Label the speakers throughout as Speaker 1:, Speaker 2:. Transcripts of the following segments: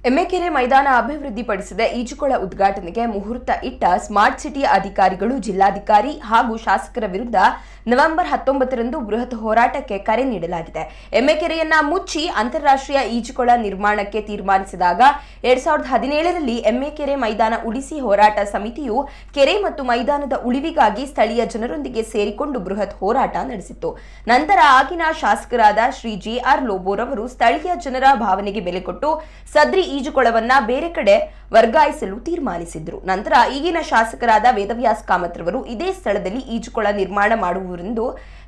Speaker 1: ಎಮ್ಮೆಕೆರೆ ಮೈದಾನ ಅಭಿವೃದ್ಧಿಪಡಿಸಿದ ಈಜುಕೊಳ ಉದ್ಘಾಟನೆಗೆ ಮುಹೂರ್ತ ಇಟ್ಟ ಸ್ಮಾರ್ಟ್ ಸಿಟಿ ಅಧಿಕಾರಿಗಳು ಜಿಲ್ಲಾಧಿಕಾರಿ ಹಾಗೂ ಶಾಸಕರ ವಿರುದ್ಧ ನವೆಂಬರ್ 19ರಂದು ಬೃಹತ್ ಹೋರಾಟಕ್ಕೆ ಕರೆ ನೀಡಲಾಗಿದೆ. ಎಮ್ಮೆಕೆರೆಯನ್ನ ಮುಚ್ಚಿ ಅಂತಾರಾಷ್ಟ್ರೀಯ ಈಜುಕೊಳ ನಿರ್ಮಾಣಕ್ಕೆ ತೀರ್ಮಾನಿಸಿದಾಗ 2017ರಲ್ಲಿ ಎಮ್ಮೆಕೆರೆ ಮೈದಾನ ಉಳಿಸಿ ಹೋರಾಟ ಸಮಿತಿಯು ಕೆರೆ ಮತ್ತು ಮೈದಾನದ ಉಳಿವಿಗಾಗಿ ಸ್ಥಳೀಯ ಜನರೊಂದಿಗೆ ಸೇರಿಕೊಂಡು ಬೃಹತ್ ಹೋರಾಟ ನಡೆಸಿತ್ತು. ನಂತರ ಆಗಿನ ಶಾಸಕರಾದ ಶ್ರೀ ಜೆ.ಆರ್. ಲೋಬೋರವರು ಸ್ಥಳೀಯ ಜನರ ಭಾವನೆಗೆ ಬೆಲೆ ಕೊಟ್ಟು ಸದ್ರಿ ಈಜುಕೊಳವನ್ನ ಬೇರೆ ಕಡೆ ವರ್ಗಾಯಿಸಲು ತೀರ್ಮಾನಿಸಿದ್ರು. ನಂತರ ಈಗಿನ ಶಾಸಕರಾದ ವೇದವ್ಯಾಸ್ ಕಾಮತ್ರವರು ಇದೇ ಸ್ಥಳದಲ್ಲಿ ಈಜುಕೊಳ ನಿರ್ಮಾಣ ಮಾಡುವುದೆಂದು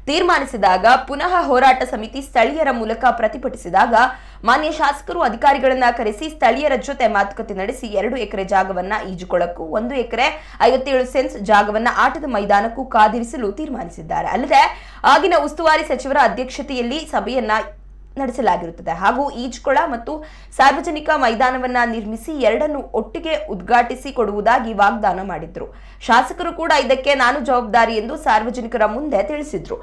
Speaker 1: ತೀರ್ಮಾನಿಸಿದಾಗ ಪುನಃ ಹೋರಾಟ ಸಮಿತಿ ಸ್ಥಳೀಯರ ಮೂಲಕ ಪ್ರತಿಭಟಿಸಿದಾಗ ಮಾನ್ಯ ಶಾಸಕರು ಅಧಿಕಾರಿಗಳನ್ನ ಕರೆಸಿ ಸ್ಥಳೀಯರ ಜೊತೆ ಮಾತುಕತೆ ನಡೆಸಿ 2 ಎಕರೆ ಜಾಗವನ್ನ ಈಜುಕೊಳಕ್ಕೂ 1 ಎಕರೆ 57 ಸೆಂಟ್ಸ್ ಜಾಗವನ್ನ ಆಟದ ಮೈದಾನಕ್ಕೂ ಕಾದಿರಿಸಲು ತೀರ್ಮಾನಿಸಿದ್ದಾರೆ. ಅಲ್ಲದೆ ಆಗಿನ ಉಸ್ತುವಾರಿ ಸಚಿವರ ಅಧ್ಯಕ್ಷತೆಯಲ್ಲಿ ಸಭೆಯನ್ನ ನಡೆಸಲಾಗಿರುತ್ತದೆ ಹಾಗೂ ಈಜುಕೊಳ ಮತ್ತು ಸಾರ್ವಜನಿಕ ಮೈದಾನವನ್ನ ನಿರ್ಮಿಸಿ ಎರಡನ್ನು ಒಟ್ಟಿಗೆ ಉದ್ಘಾಟಿಸಿ ಕೊಡುವುದಾಗಿ ವಾಗ್ದಾನ ಮಾಡಿದ್ರು. ಶಾಸಕರು ಕೂಡ ಇದಕ್ಕೆ ನಾನು ಜವಾಬ್ದಾರಿ ಎಂದು ಸಾರ್ವಜನಿಕರ ಮುಂದೆ ತಿಳಿಸಿದ್ರು.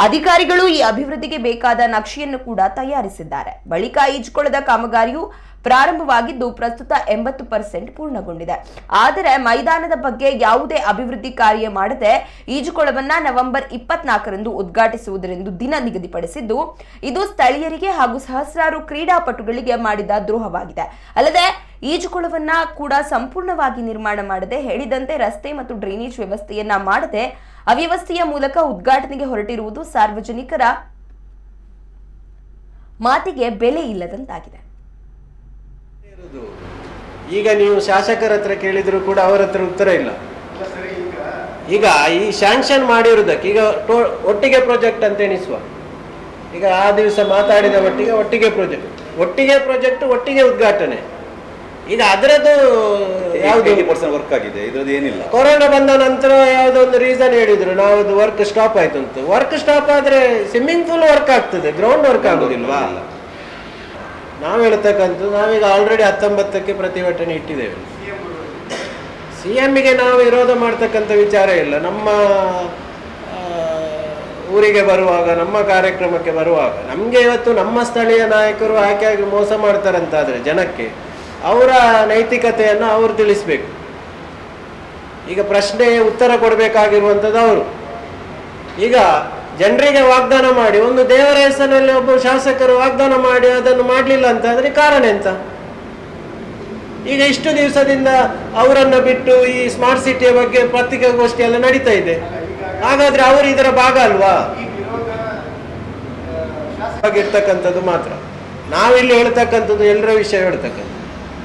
Speaker 1: ಅಧಿಕಾರಿಗಳು ಈ ಅಭಿವೃದ್ಧಿಗೆ ಬೇಕಾದ ನಕ್ಷೆಯನ್ನು ಕೂಡ ತಯಾರಿಸಿದ್ದಾರೆ. ಬಳಿಕ ಈಜುಕೊಳದ ಕಾಮಗಾರಿಯು ಪ್ರಾರಂಭವಾಗಿದ್ದು ಪ್ರಸ್ತುತ 80% ಪೂರ್ಣಗೊಂಡಿದೆ. ಆದರೆ ಮೈದಾನದ ಬಗ್ಗೆ ಯಾವುದೇ ಅಭಿವೃದ್ಧಿ ಕಾರ್ಯ ಮಾಡದೆ ಈಜುಕೊಳವನ್ನ ನವೆಂಬರ್ 24ರಂದು ಉದ್ಘಾಟಿಸುವುದರೆಂದು ದಿನ ನಿಗದಿಪಡಿಸಿದ್ದು ಇದು ಸ್ಥಳೀಯರಿಗೆ ಹಾಗೂ ಸಹಸ್ರಾರು ಕ್ರೀಡಾಪಟುಗಳಿಗೆ ಮಾಡಿದ ದ್ರೋಹವಾಗಿದೆ. ಅಲ್ಲದೆ ಈಜುಕೊಳವನ್ನ ಕೂಡ ಸಂಪೂರ್ಣವಾಗಿ ನಿರ್ಮಾಣ ಮಾಡದೆ ಹೇಳಿದಂತೆ ರಸ್ತೆ ಮತ್ತು ಡ್ರೈನೇಜ್ ವ್ಯವಸ್ಥೆಯನ್ನ ಮಾಡದೆ ಅವ್ಯವಸ್ಥೆಯ ಮೂಲಕ ಉದ್ಘಾಟನೆಗೆ ಹೊರಟಿರುವುದು ಸಾರ್ವಜನಿಕರ ಮಾತಿಗೆ ಬೆಲೆ ಇಲ್ಲದಂತಾಗಿದೆ.
Speaker 2: ಈಗ ನೀವು ಶಾಸಕರ ಹತ್ರ ಕೇಳಿದ್ರು ಕೂಡ ಅವರ ಹತ್ರ ಉತ್ತರ ಇಲ್ಲ. ಈಗ ಈ ಸ್ಯಾಂಕ್ಷನ್ ಮಾಡಿರುವುದಕ್ಕೆ ಈಗ ಒಟ್ಟಿಗೆ ಪ್ರಾಜೆಕ್ಟ್ ಅಂತ ಎಣಿಸುವ. ಈಗ ಆ ದಿವಸ ಮಾತಾಡಿದ ಒಟ್ಟಿಗೆ ಪ್ರಾಜೆಕ್ಟ್ ಒಟ್ಟಿಗೆ ಉದ್ಘಾಟನೆ. ಈಗ ಅದರದ್ದು ಯಾವುದು
Speaker 3: ವರ್ಕ್ ಆಗಿದೆ, ಇದ್ರದ್ದು ಏನಿಲ್ಲ.
Speaker 2: ಕೊರೋನಾ ಬಂದ ನಂತರ ಯಾವುದೋ ಒಂದು ರೀಸನ್ ಹೇಳಿದ್ರು ನಾವು ವರ್ಕ್ ಸ್ಟಾಪ್ ಆಯ್ತು ಅಂತ. ವರ್ಕ್ ಸ್ಟಾಪ್ ಆದ್ರೆ ಸ್ವಿಮ್ಮಿಂಗ್ ಪೂಲ್ ವರ್ಕ್ ಆಗ್ತದೆ, ಗ್ರೌಂಡ್ ವರ್ಕ್ ಆಗೋದಿಲ್ವಾ? ನಾವು ಹೇಳ್ತಕ್ಕಂಥದ್ದು ನಾವೀಗ ಆಲ್ರೆಡಿ 19ಕ್ಕೆ ಪ್ರತಿಭಟನೆ ಇಟ್ಟಿದ್ದೇವೆ. CMಗೆ ನಾವು ವಿರೋಧ ಮಾಡ್ತಕ್ಕಂಥ ವಿಚಾರ ಇಲ್ಲ. ನಮ್ಮ ಊರಿಗೆ ಬರುವಾಗ, ನಮ್ಮ ಕಾರ್ಯಕ್ರಮಕ್ಕೆ ಬರುವಾಗ ನಮಗೆ ಇವತ್ತು ನಮ್ಮ ಸ್ಥಳೀಯ ನಾಯಕರು ಆಗಿ ಮೋಸ ಮಾಡ್ತಾರಂತಾದರೆ ಜನಕ್ಕೆ ಅವರ ನೈತಿಕತೆಯನ್ನು ಅವರು ತಿಳಿಸ್ಬೇಕು. ಈಗ ಪ್ರಶ್ನೆ ಉತ್ತರ ಕೊಡಬೇಕಾಗಿರುವಂಥದ್ದು ಅವರು. ಈಗ ಜನರಿಗೆ ವಾಗ್ದಾನ ಮಾಡಿ, ಒಂದು ದೇವರ ಹೆಸರಿನಲ್ಲಿ ಒಬ್ಬ ಶಾಸಕರು ವಾಗ್ದಾನ ಮಾಡಿ ಅದನ್ನು ಮಾಡಲಿಲ್ಲ ಅಂತ ಆದರೆ ಕಾರಣ ಎಂತ? ಈಗ ಇಷ್ಟು ದಿವಸದಿಂದ ಅವರನ್ನು ಬಿಟ್ಟು ಈ ಸ್ಮಾರ್ಟ್ ಸಿಟಿಯ ಬಗ್ಗೆ ಪತ್ರಿಕಾಗೋಷ್ಠಿ ಎಲ್ಲ ನಡೀತಾ ಇದೆ. ಹಾಗಾದ್ರೆ ಅವರು ಇದರ ಭಾಗ ಅಲ್ವಾ? ಇರ್ತಕ್ಕಂಥದ್ದು ಮಾತ್ರ ನಾವಿಲ್ಲಿ ಹೇಳ್ತಕ್ಕಂಥದ್ದು ಎಲ್ಲರ ವಿಷಯ ಹೇಳ್ತಕ್ಕಂಥದ್ದು.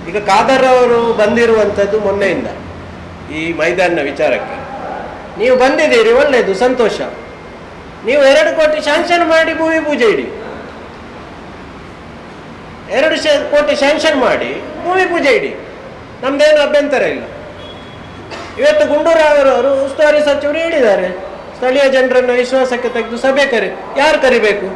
Speaker 2: ಈಗ ಖಾದರ್ ಅವರು ಬಂದಿರುವಂಥದ್ದು ಮೊನ್ನೆಯಿಂದ ಈ ಮೈದಾನ ವಿಚಾರಕ್ಕೆ. ನೀವು ಬಂದಿದ್ದೀರಿ, ಒಳ್ಳೆಯದು, ಸಂತೋಷ. ನೀವು 2 ಕೋಟಿ ಶಾಂಕ್ಷನ್ ಮಾಡಿ ಭೂಮಿ ಪೂಜೆ ಇಡಿ. 2 ಕೋಟಿ ಶಾಂಕ್ಷನ್ ಮಾಡಿ ಭೂಮಿ ಪೂಜೆ ಇಡಿ, ನಮ್ದೇನು ಅಭ್ಯಂತರ ಇಲ್ಲ. ಇವತ್ತು ಗುಂಡೂರಾವ್ ಉಸ್ತುವಾರಿ ಸಚಿವರು ಹೇಳಿದ್ದಾರೆ ಸ್ಥಳೀಯ ಜನರನ್ನು ವಿಶ್ವಾಸಕ್ಕೆ ತೆಗೆದು ಸಭೆ ಯಾರು ಕರಿಬೇಕು?